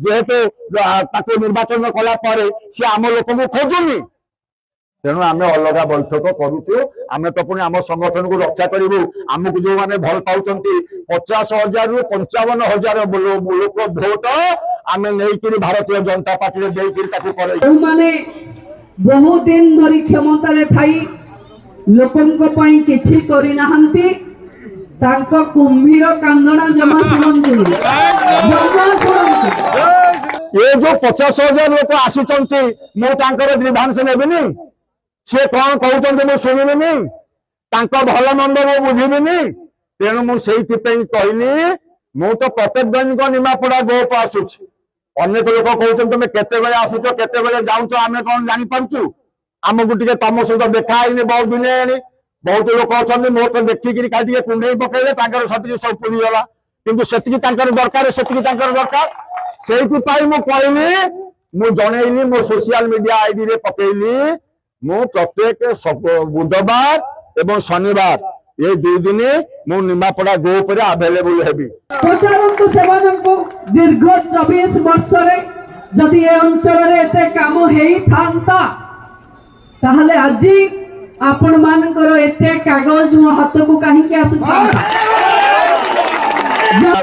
जेहेतु निर्वाचन कला सी आम लोक खोजुनी तेणु आम अलग बैठक करुचु आम तो पुणी आम संगठन को रक्षा करूँ आमको जो मैंने भल पाँच 50,000 रु 55,000 लोक भोट आम नहीं भारतीय जनता पार्टी माने बहुत दिन धरी क्षमता थाई लोकंक पई किछि करि नाहंती तांको कुंभीर कांदना जमा सुनंतु ये जो 50,000 लोक आसुचंती मु तांकर ग्रीवांस नेबिनी से कौन कहउचंती मु सुनिबिनी तांको भल मंद मु बुझिबिनी तेणु मु सेहि पई कहली मु तो प्रत्येक दैनिक निमापड़ा गोप आसुछि अनेक लोक कहते तुम केते बेले आसुच केते बेले जाउच आमे कौन जानि पारछु आमको टिके तम सहित देखा आईनी बहुत दिन आनी बहुत लोक अच्छा मोर तो देखिकी टे कुंडे पकड़े सती सब पूरीगला किंतु सेतिकी दरकार सेतिकी दरकार से कहली मु जनईली मो सोशल मीडिया आईडी रे पकईली मु प्रत्येक बुधवार एवं शनिवार ये 2 दिन मु निमापड़ा गोप रे अवेलेबल हेबी पचारंतु सेमानंकु दीर्घ 24 वर्ष रे जदि ए अंचल रे एते काम हेई थांता ताहले आजी आपण मानकर एते कागज मो हाथ को काहे के आसुछा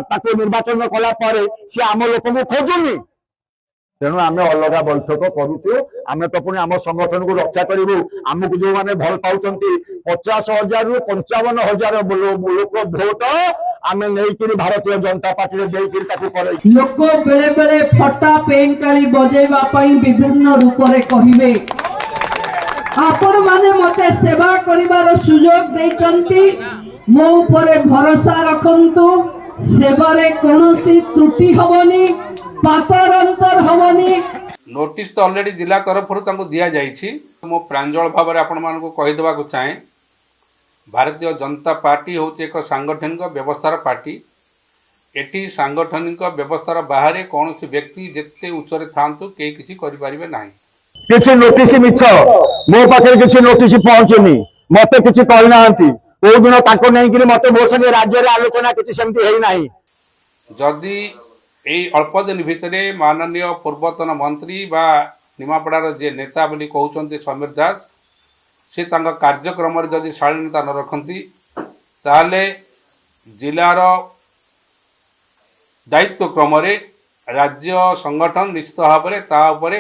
ताको निर्वाचन कला सी आम लोक खोजुनी तेणु आम अलग बैठक करुचु आम तो पुणी आम संगठन को रक्षा करूँ आमको जो मैंने भल पाँच 50,000 रु 55,000 लोक भोट आम नहीं भारतीय जनता पार्टी लोक बेले बेले फटा पेंकाली बजेबा पई विभिन्न रूप रे कहिबे आपण माने मते सेवा करिवार सुजोग देचंती मो ऊपर भरोसा रखंतु सेवारे कोनोसी त्रुटि हबनी पातर अंतर हबनी नोटिस तो ऑलरेडी जिला तरफ दिया जाइछि मो प्रांजल भाव में आपण मानको कहि देबा को चाहे भारतीय जनता पार्टी होची एक सांगठनिक व्यवस्थार पार्टी एटी सांगठनिक व्यवस्थार बाहर कौन व्यक्ति जिते उच्चरे थांतु कई किसी करि परिबे नाही किछि नोटिस मिछ मो पाखे किछि नोटिस पहुंचनी मते किछि कहि नांती ओ दिन ताको नै कि मते मो संगे राज्य रे आलोचना किछि सेमति हेई नाही जदि एई अल्प दिन भितरे माननीय पूर्वतन मंत्री बा निमापड़ार जे नेता बोली कहउचंती समीर दास से तांका कार्यक्रम रे जदि शालीनता न रखंती ताले जिलार दायित्व क्रम रे राज्य संगठन निश्चित भाव में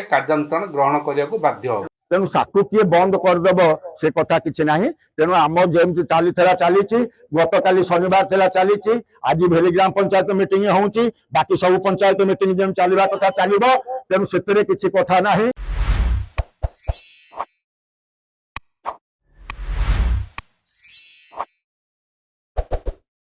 कार्यानुष्ठान ग्रहण करने को बाध्य हो तेणु साकु किए बंद करदेव से कथा किसी ना तेणु आम जमी चली चली गत काली शनिवार थी चली आज भेलीग्राम पंचायत मीटिंग हो बाकी सब पंचायत मीटिंग जमी चलवा कथा चलो तेणु से किसी कथा ना।